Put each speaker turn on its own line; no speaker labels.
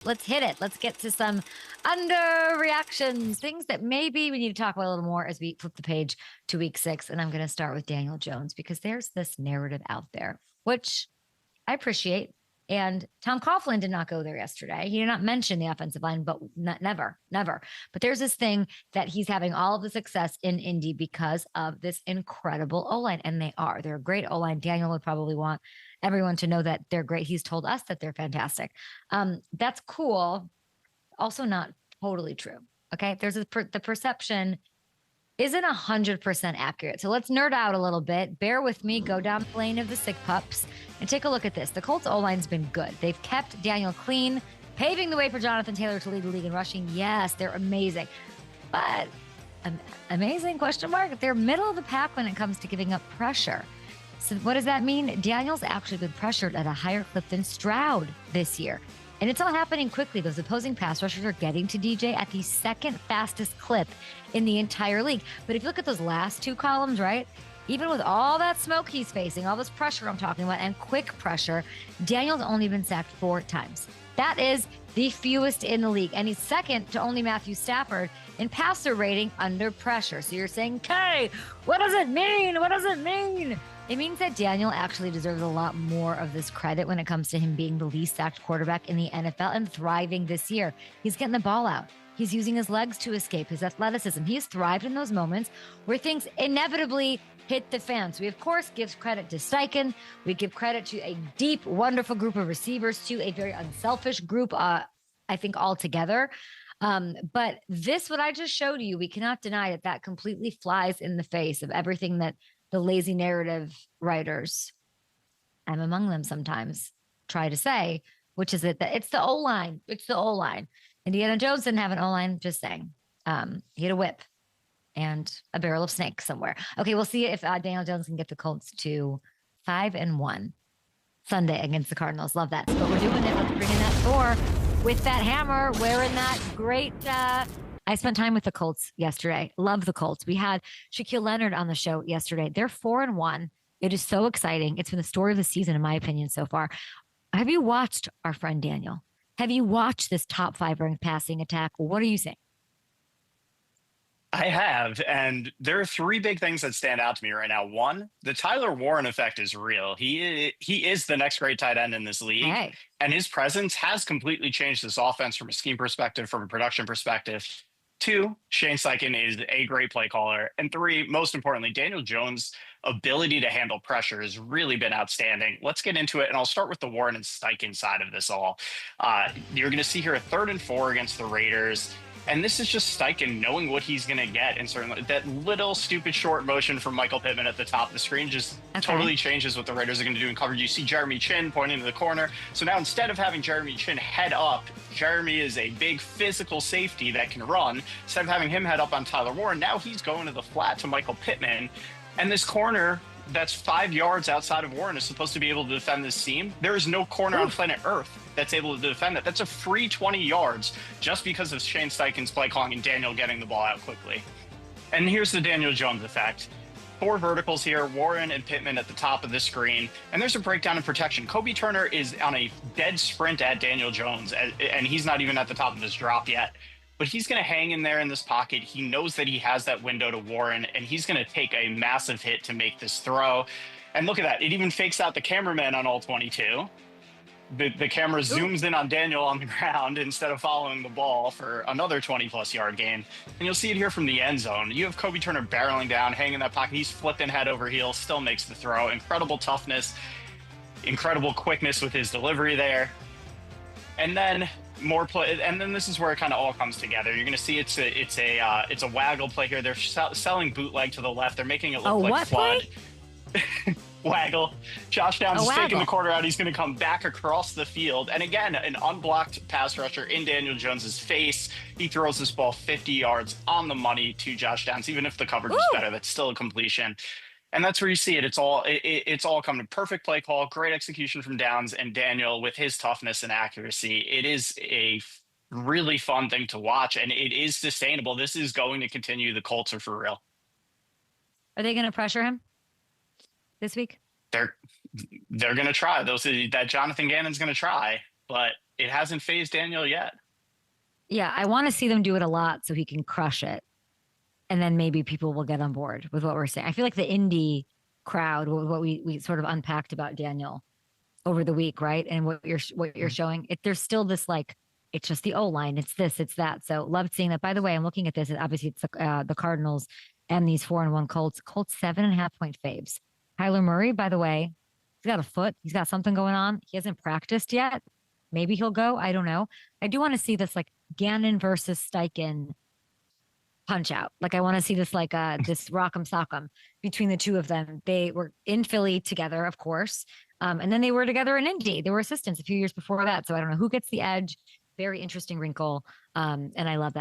Let's hit it. Let's get to some underreactions, things that maybe we need to talk about a little more as we flip the page to week 6. And I'm going to start with Daniel Jones because there's this narrative out there, which I appreciate. And Tom Coughlin did not go there yesterday. He did not mention the offensive line, but never. But there's this thing that he's having all of the success in Indy because of this incredible O-line. And they are. They're a great O-line. Daniel would probably want everyone to know that they're great. He's told us that they're fantastic. That's cool. Also not totally true. Okay. There's the perception isn't 100% accurate. So let's nerd out a little bit. Bear with me. Go down the lane of the sick pups and take a look at this. The Colts O-line's been good. They've kept Daniel clean, paving the way for Jonathan Taylor to lead the league in rushing. Yes, they're amazing. But amazing question mark. They're middle of the pack when it comes to giving up pressure. So what does that mean? Daniel's actually been pressured at a higher clip than Stroud this year. And it's all happening quickly. Those opposing pass rushers are getting to DJ at the second fastest clip in the entire league. But if you look at those last two columns, right? Even with all that smoke he's facing, all this pressure I'm talking about, and quick pressure, Daniel's only been sacked 4 times. That is the fewest in the league. And he's second to only Matthew Stafford in passer rating under pressure. So you're saying, okay, what does it mean? What does it mean? It means that Daniel actually deserves a lot more of this credit when it comes to him being the least sacked quarterback in the NFL and thriving this year. He's getting the ball out. He's using his legs to escape, his athleticism. He's thrived in those moments where things inevitably hit the fan. So we, of course, give credit to Steichen. We give credit to a deep, wonderful group of receivers, to a very unselfish group, I think, altogether. But this, what I just showed you, we cannot deny that that completely flies in the face of everything that the lazy narrative writers, I'm among them sometimes, try to say, which is that it's the O-line. It's the O-line. Indiana Jones didn't have an O-line, just saying. He had a whip and a barrel of snakes somewhere. Okay, we'll see if Daniel Jones can get the Colts to 5-1 Sunday against the Cardinals. Love that. But we're doing it. Let's bring in that Thor with that hammer, wearing that great... I spent time with the Colts yesterday. Love the Colts. We had Shaquille Leonard on the show yesterday. They're 4-1. It is so exciting. It's been the story of the season, in my opinion, so far. Have you watched our friend Daniel? Have you watched this top 5 ranked passing attack? What are you saying?
I have, and there are 3 big things that stand out to me right now. One, the Tyler Warren effect is real. He is the next great tight end in this league,
Hey.
and his presence has completely changed this offense from a scheme perspective, from a production perspective. 2, Shane Steichen is a great play caller. And 3, most importantly, Daniel Jones' ability to handle pressure has really been outstanding. Let's get into it, and I'll start with the Warren and Steichen side of this all. You're going to see here a 3rd and 4 against the Raiders. And this is just Steichen knowing what he's going to get. And certainly that little stupid short motion from Michael Pittman at the top of the screen just totally changes what the Raiders are going to do in coverage. You see Jeremy Chin pointing to the corner. So now instead of having Jeremy Chin head up, Jeremy is a big physical safety that can run. Instead of having him head up on Tyler Warren, now he's going to the flat to Michael Pittman. And this corner that's 5 yards outside of Warren is supposed to be able to defend this seam. There is no corner on planet Earth that's able to defend that. That's a free 20 yards just because of Shane Steichen's play calling and Daniel getting the ball out quickly. And here's the Daniel Jones effect. 4 verticals here, Warren and Pittman at the top of the screen. And there's a breakdown in protection. Kobe Turner is on a dead sprint at Daniel Jones, and he's not even at the top of his drop yet. But he's going to hang in there in this pocket. He knows that he has that window to Warren, and he's going to take a massive hit to make this throw. And look at that. It even fakes out the cameraman on all 22. The camera zooms in on Daniel on the ground instead of following the ball for another 20-plus yard gain. And you'll see it here from the end zone. You have Kobe Turner barreling down, hanging in that pocket. He's flipping head over heels, still makes the throw. Incredible toughness, incredible quickness with his delivery there. And then more play, and then this is where it kind of all comes together. You're going to see it's a waggle play here. They're selling bootleg to the left. They're making it look like flood. Waggle. Josh Downs is taking the corner out. He's going to come back across the field. And again, an unblocked pass rusher in Daniel Jones's face. He throws this ball 50 yards on the money to Josh Downs. Even if the coverage is better, that's still a completion. And that's where you see it. It's all coming. Perfect play call, great execution from Downs and Daniel with his toughness and accuracy. It is a really fun thing to watch, and it is sustainable. This is going to continue. The Colts are for real.
Are they going to pressure him this week?
They're going to try. That Jonathan Gannon's going to try. but it hasn't phased Daniel yet.
Yeah, I want to see them do it a lot so he can crush it. And then maybe people will get on board with what we're saying. I feel like the indie crowd, what we sort of unpacked about Daniel over the week, right? And what you're showing, there's still this like it's just the O line, it's this, it's that. So loved seeing that. By the way, I'm looking at this, and obviously it's the Cardinals and these 4-1 Colts. Colts 7.5 point faves. Kyler Murray, by the way, he's got a foot, he's got something going on. He hasn't practiced yet. Maybe he'll go. I don't know. I do want to see this like Gannon versus Steichen punch out. Like I want to see this like this rock'em sock'em between the two of them. They were in Philly together, of course. And then they were together in Indy. They were assistants a few years before that. So I don't know who gets the edge. Very interesting wrinkle. And I love that.